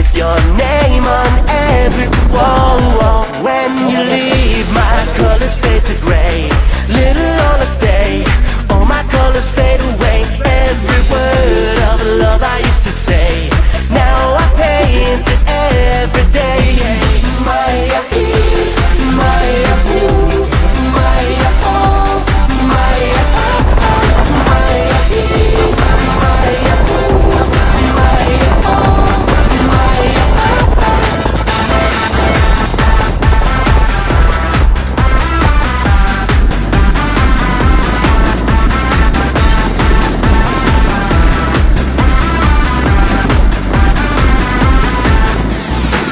with your name on every wall. When you leave, my colors fade to gray. Little on a stay, all my colors fade away. Every word of love I used to say, now I paint it every day. Maya, Maya, ooh, Maya, oh, Maya, Maya, Maya, ooh, Maya, oh, Maya.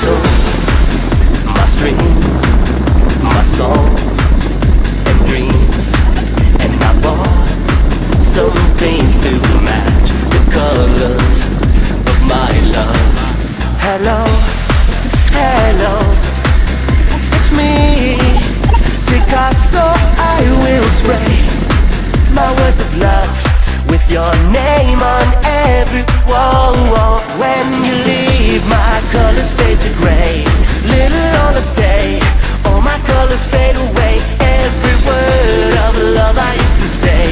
So my streams, my songs and dreams, and I bought some paints to match the colors of my love. Hello, hello, it's me, Picasso. I will spray my words of love with your name on every wall. When you leave, my colors fade to gray. Little on a stay, all my colors fade away. Every word of love I used to say,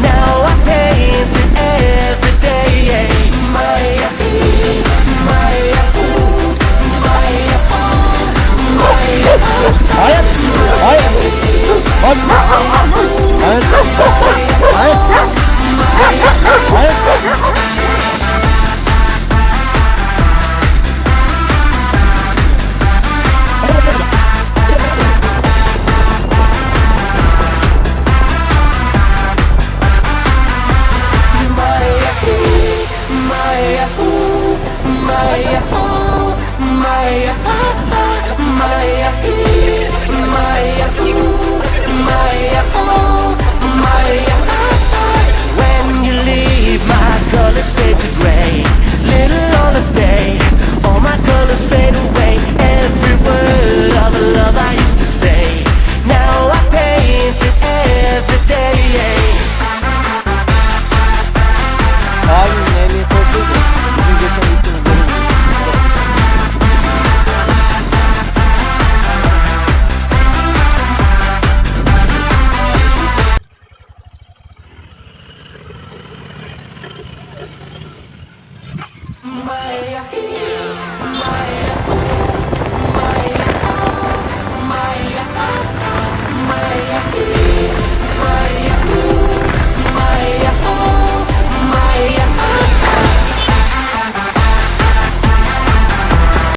now I paint it every day. Maya, Maya, ooh, Maya, oh, Maya, Hayır. Hayır. Bak. Hayır. Hayır. Hayır. Maya, ooh, Maya, oh, Maya, Maya, Maya, ooh, Maya, oh, Maya. When you leave, my colors fade to gray. Little on a stay, all my colors fade away. Every word of love I used to say, now I paint it every day. Abi ehliyet olsaydı bizim geçen gittiğimiz benim. Maya, Maya.